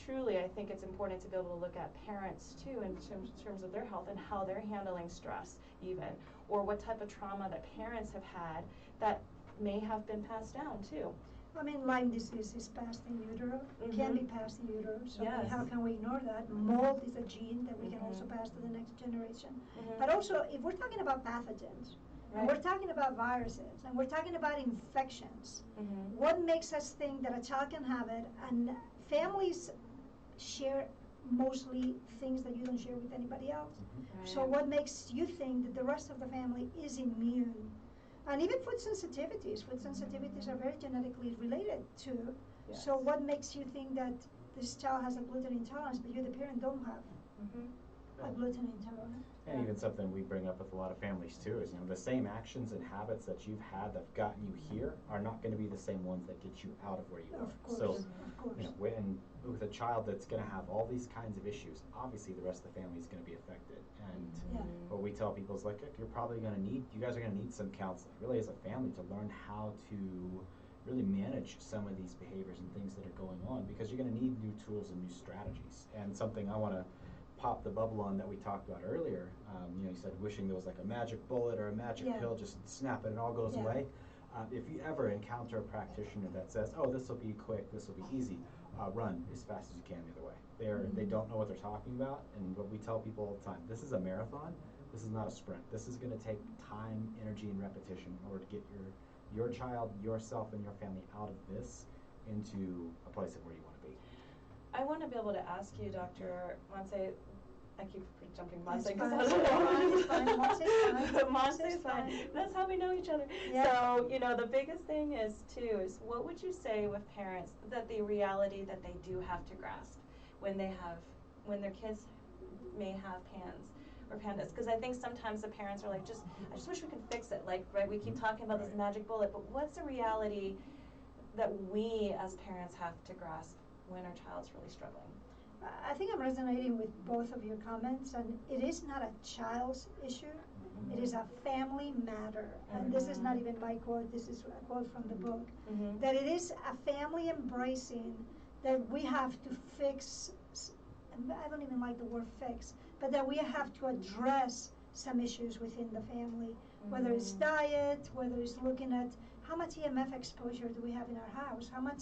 truly I think it's important to be able to look at parents too in terms of their health and how they're handling stress even, or what type of trauma that parents have had that may have been passed down too. I mean, Lyme disease is passed in utero, can be passed in utero, so Yes. how can we ignore that? Mold is a gene that we can also pass to the next generation. But also, if we're talking about pathogens, And we're talking about viruses, and we're talking about infections. What makes us think that a child can have it? And families share mostly things that you don't share with anybody else. So what makes you think that the rest of the family is immune? And even food sensitivities are very genetically related too. Yes. So what makes you think that this child has a gluten intolerance, but you, the parent, don't have a gluten intolerance? And even something we bring up with a lot of families too is, the same actions and habits that you've had that have gotten you here are not going to be the same ones that get you out of where you are. Of course, So, of course. when with a child that's going to have all these kinds of issues, obviously the rest of the family is going to be affected. And what we tell people is like, you guys are going to need some counseling, really as a family, to learn how to really manage some of these behaviors and things that are going on, because you're going to need new tools and new strategies. And something I want to pop the bubble on that we talked about earlier, you said wishing there was like a magic bullet or a magic pill, just snap it and it all goes away. If you ever encounter a practitioner that says, oh, this will be quick, this will be easy, run as fast as you can the other way. They don't know what they're talking about, and what we tell people all the time, this is a marathon, this is not a sprint. This is going to take time, energy, and repetition in order to get your child, yourself, and your family out of this into a place of where you want to be. I want to be able to ask you, Dr. Monse, I keep jumping Monse It's because fine. I don't It's fine. Monse's fine. That's how we know each other. Yeah. So, the biggest thing is what would you say with parents that the reality that they do have to grasp when their kids may have PANS or PANDAS? Because I think sometimes the parents are like, I just wish we could fix it. Like, right, we keep talking about this magic bullet, but what's the reality that we as parents have to grasp when our child's really struggling? I think I'm resonating with both of your comments, and it is not a child's issue. It is a family matter. And this is not even my quote, this is a quote from the book. That it is a family embracing that we have to fix, I don't even like the word fix, but that we have to address some issues within the family, whether it's diet, whether it's looking at how much EMF exposure do we have in our house, how much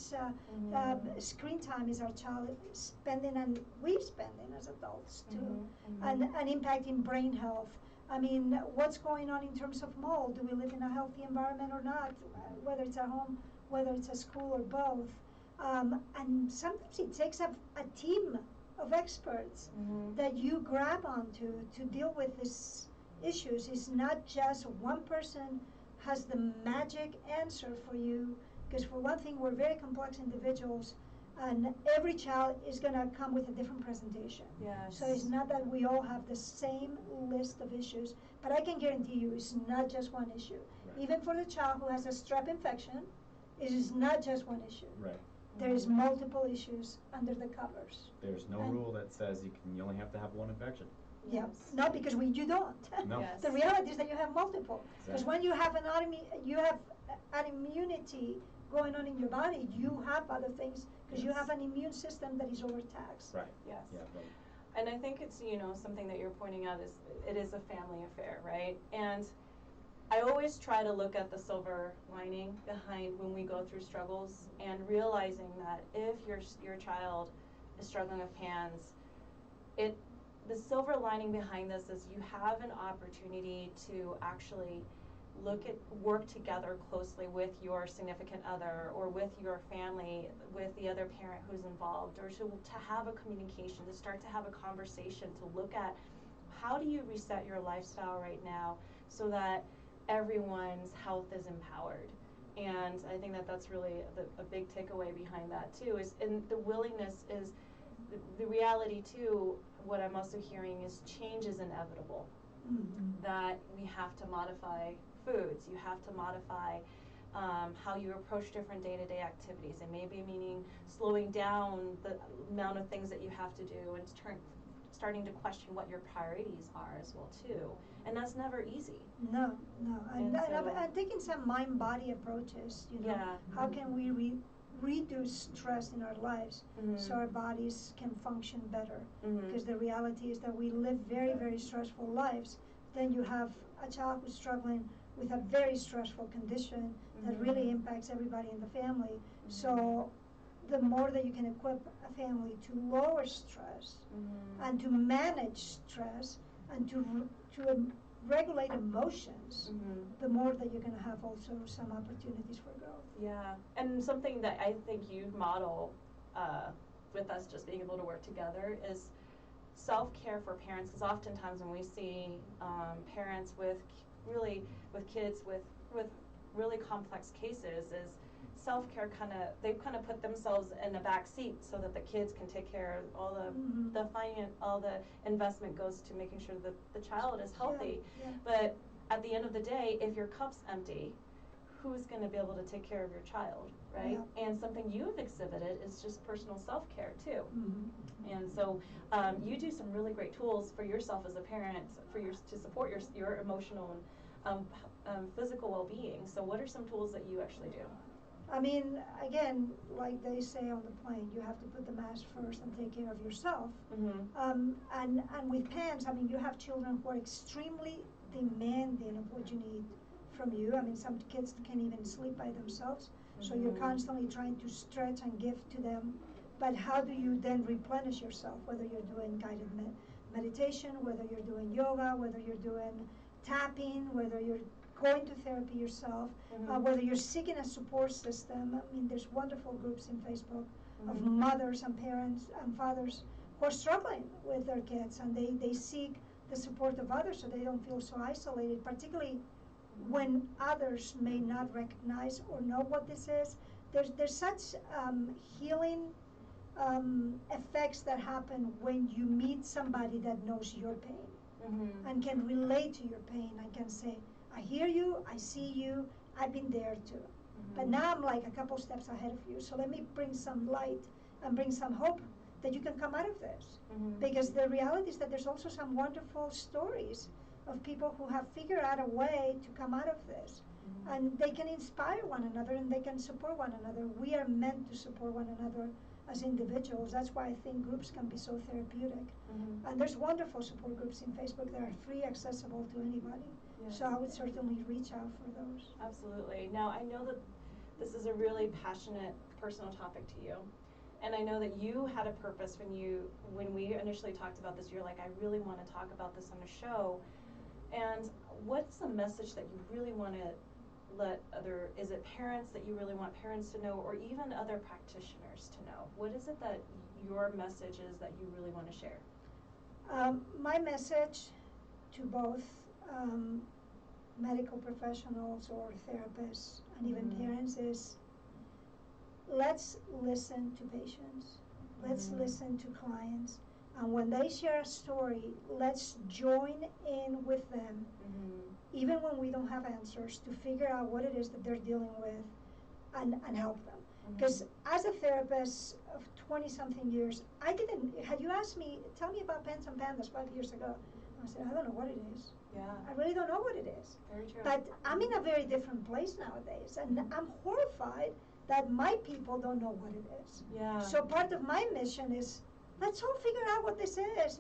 screen time is our child spending, and we're spending as adults too, and impacting brain health. I mean, what's going on in terms of mold? Do we live in a healthy environment or not, whether it's at home, whether it's at school, or both? And sometimes it takes a team of experts that you grab onto to deal with these issues. It's not just one person has the magic answer for you, because for one thing, we're very complex individuals, and every child is going to come with a different presentation. Yes. So it's not that we all have the same list of issues, but I can guarantee you it's not just one issue. Right. Even for the child who has a strep infection, it is not just one issue. Right. There is multiple issues under the covers. There's no rule that says you only have to have one infection. Yeah, no, because you don't. No. Yes. The reality is that you have multiple. Because Exactly. when you have an immunity going on in your body, you have other things, because you have an immune system that is overtaxed. Right. Yes. Yeah. Right. And I think it's, something that you're pointing out is it is a family affair, right? And I always try to look at the silver lining behind when we go through struggles, and realizing that if your child is struggling with PANS, the silver lining behind this is you have an opportunity to actually work together closely with your significant other, or with your family, with the other parent who's involved, or to have a communication, to start to have a conversation, to look at how do you reset your lifestyle right now so that everyone's health is empowered. And I think that that's really a big takeaway behind that too, and the willingness is, the reality too, what I'm also hearing is change is inevitable. That we have to modify foods, you have to modify how you approach different day-to-day activities, and maybe meaning slowing down the amount of things that you have to do, and starting to question what your priorities are as well too. And that's never easy. No, and so, I'm taking some mind-body approaches, how can we reduce stress in our lives so our bodies can function better, because the reality is that we live very, very stressful lives. Then you have a child who's struggling with a very stressful condition that really impacts everybody in the family. So the more that you can equip a family to lower stress and to manage stress and to regulate emotions, the more that you're going to have also some opportunities for growth. Yeah, and something that I think you model with us just being able to work together is self-care for parents, because oftentimes when we see parents with kids with really complex cases, is self-care they've kind of put themselves in a back seat so that the kids can take care of all all the investment goes to making sure that the child is healthy. Yeah. But at the end of the day, if your cup's empty, who's going to be able to take care of your child, right? Yeah. And something you've exhibited is just personal self-care too. And so you do some really great tools for yourself as a parent to support your emotional and physical well-being. So what are some tools that you actually do? I mean, again, like they say on the plane, you have to put the mask first and take care of yourself. And with parents, I mean, you have children who are extremely demanding of what you need from you. I mean, some kids can't even sleep by themselves, so you're constantly trying to stretch and give to them. But how do you then replenish yourself, whether you're doing guided meditation, whether you're doing yoga, whether you're doing tapping, whether you're going to therapy yourself, whether you're seeking a support system. I mean, there's wonderful groups in Facebook of mothers and parents and fathers who are struggling with their kids, and they seek the support of others so they don't feel so isolated, particularly when others may not recognize or know what this is. There's such healing effects that happen when you meet somebody that knows your pain and can relate to your pain and can say, I hear you, I see you, I've been there too. But now I'm like a couple steps ahead of you, so let me bring some light and bring some hope that you can come out of this. Because the reality is that there's also some wonderful stories of people who have figured out a way to come out of this. And they can inspire one another and they can support one another. We are meant to support one another as individuals. That's why I think groups can be so therapeutic. And there's wonderful support groups in Facebook that are free, accessible to anybody. Yes. So I would certainly reach out for those. Absolutely. Now, I know that this is a really passionate, personal topic to you. And I know that you had a purpose when we initially talked about this. You're like, I really want to talk about this on a show. And what's the message that you really want to is it parents that you really want parents to know, or even other practitioners to know? What is it that your message is that you really want to share? My message to both medical professionals or therapists and even parents is, let's listen to patients, let's listen to clients, and when they share a story, let's join in with them, even when we don't have answers, to figure out what it is that they're dealing with and help them. Because as a therapist of 20-something years, had you asked me, tell me about Pens and Pandas 5 years ago, I said, I don't know what it is. Yeah. I really don't know what it is. Very true. But I'm in a very different place nowadays, and I'm horrified that my people don't know what it is. Yeah. So part of my mission is, let's all figure out what this is.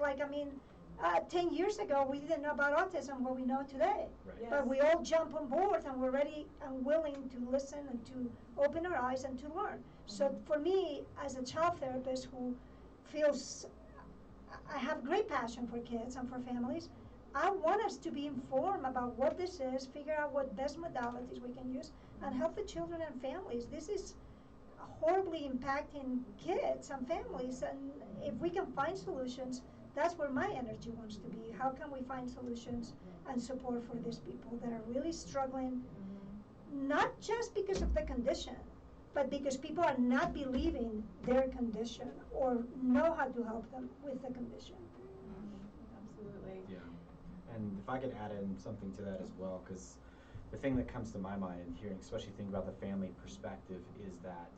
10 years ago, we didn't know about autism what we know today. Right. Yes. But we all jump on board, and we're ready and willing to listen and to open our eyes and to learn. So for me, as a child therapist who feels I have great passion for kids and for families, I want us to be informed about what this is, figure out what best modalities we can use, and help the children and families. This is horribly impacting kids and families, and if we can find solutions, that's where my energy wants to be. How can we find solutions and support for these people that are really struggling, not just because of the condition, but because people are not believing their condition or know how to help them with the condition. Absolutely. Yeah. And if I could add in something to that as well, because the thing that comes to my mind in hearing, especially thinking about the family perspective, is that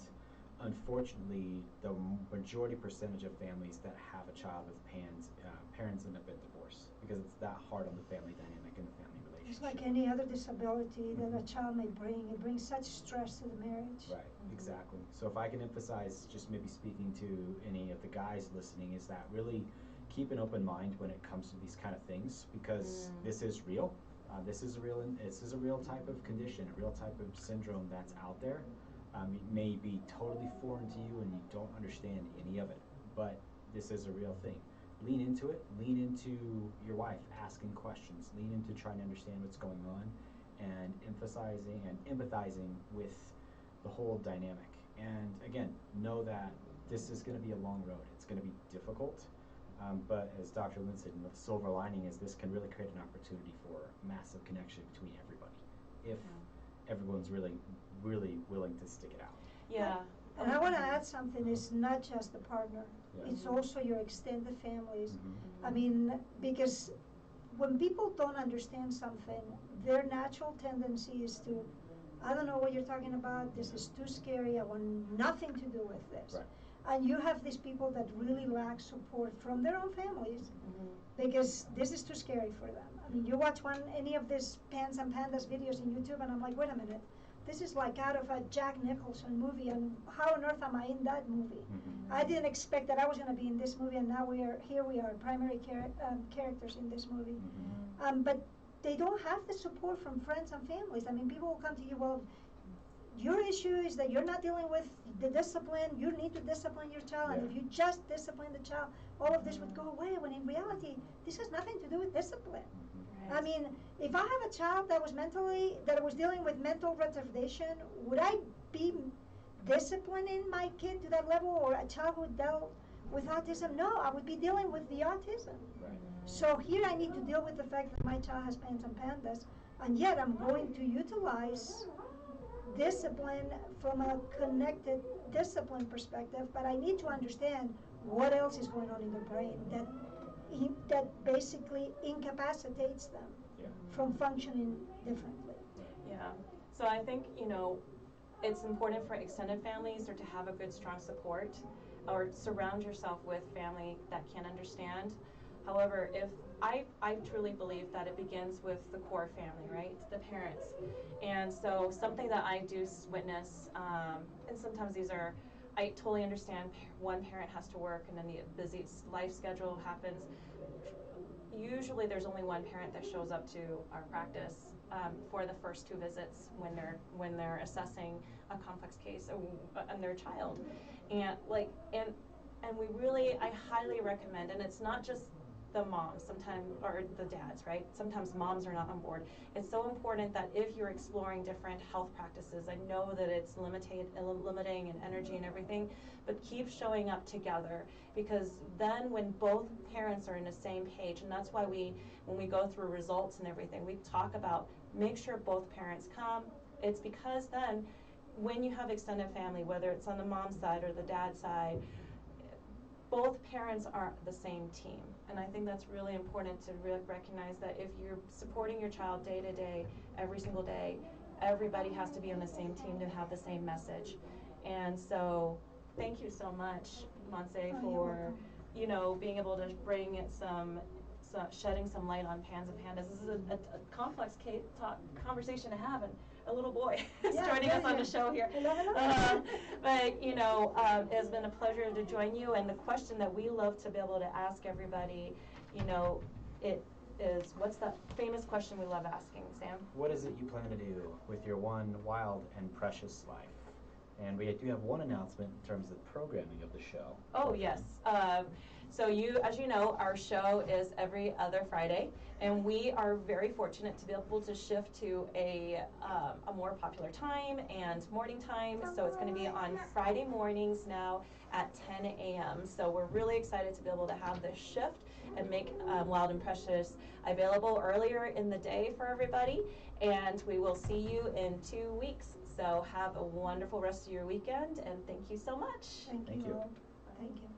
unfortunately the majority percentage of families that have a child with parents end up in divorce, because it's that hard on the family dynamic and the family relationship. It's like any other disability that a child may bring. It brings such stress to the marriage. Right, exactly. So if I can emphasize, just maybe speaking to any of the guys listening, is that really keep an open mind when it comes to these kind of things, because this is real. This is a real type of condition, a real type of syndrome that's out there. It may be totally foreign to you and you don't understand any of it, but this is a real thing. lean into it. Lean into your wife asking questions. Lean into trying to understand what's going on, and emphasizing and empathizing with the whole dynamic. And again, know that this is going to be a long road. It's going to be difficult, but as Dr. Lynn said, the silver lining is this can really create an opportunity for massive connection between everybody, if everyone's really willing to stick it out. Yeah. And I want to add something, it's not just the partner, Yeah. it's also your extended families. Mm-hmm. I mean, because when people don't understand something, their natural tendency is to, I don't know what you're talking about, this is too scary, I want nothing to do with this. Right. And you have these people that really lack support from their own families because this is too scary for them. I mean, you watch any of these Pans and Pandas videos in YouTube and I'm like, wait a minute, this is like out of a Jack Nicholson movie, and how on earth am I in that movie? Mm-hmm. I didn't expect that I was going to be in this movie, and now we are primary characters in this movie. Mm-hmm. But they don't have the support from friends and families. I mean, people will come to you, well, your issue is that you're not dealing with the discipline, you need to discipline your child, and if you just discipline the child, all of this would go away, when in reality, this has nothing to do with discipline. Right. I mean, if I have a child that was dealing with mental retardation, would I be disciplining my kid to that level, or a child who dealt with autism? No, I would be dealing with the autism. Right. So here I need to deal with the fact that my child has Pans and Pandas, and yet I'm going to utilize discipline from a connected discipline perspective, but I need to understand what else is going on in their brain that basically incapacitates them from functioning differently. Yeah. So I think, it's important for extended families or to have a good, strong support, or surround yourself with family that can understand. However, I truly believe that it begins with the core family, right? The parents. And so something that I do witness, and sometimes I totally understand one parent has to work and then the busy life schedule happens. Usually there's only one parent that shows up to our practice for the first 2 visits when they're assessing a complex case on their child. And I highly recommend, and it's not just the moms sometimes, or the dads, right? Sometimes moms are not on board. It's so important that if you're exploring different health practices, I know that it's limiting in energy and everything, but keep showing up together, because then when both parents are in the same page, and that's why when we go through results and everything, we talk about make sure both parents come. It's because then when you have extended family, whether it's on the mom's side or the dad's side, both parents are the same team. And I think that's really important to recognize that if you're supporting your child day to day, every single day, everybody has to be on the same team to have the same message. And so thank you so much, Monse, for being able to bring shedding some light on Pans and Pandas. This is a complex conversation to have, and a little boy is joining us on the show here. But it has been a pleasure to join you, and the question that we love to be able to ask everybody, it is, what's that famous question we love asking, Sam? What is it you plan to do with your one wild and precious life? And we do have one announcement in terms of programming of the show. Oh, yes. So as you know, our show is every other Friday, and we are very fortunate to be able to shift to a more popular time and morning time. So it's going to be on Friday mornings now at 10 a.m. So we're really excited to be able to have this shift and make Wild and Precious available earlier in the day for everybody. And we will see you in 2 weeks. So have a wonderful rest of your weekend, and thank you so much. Thank you. Thank you. Thank you.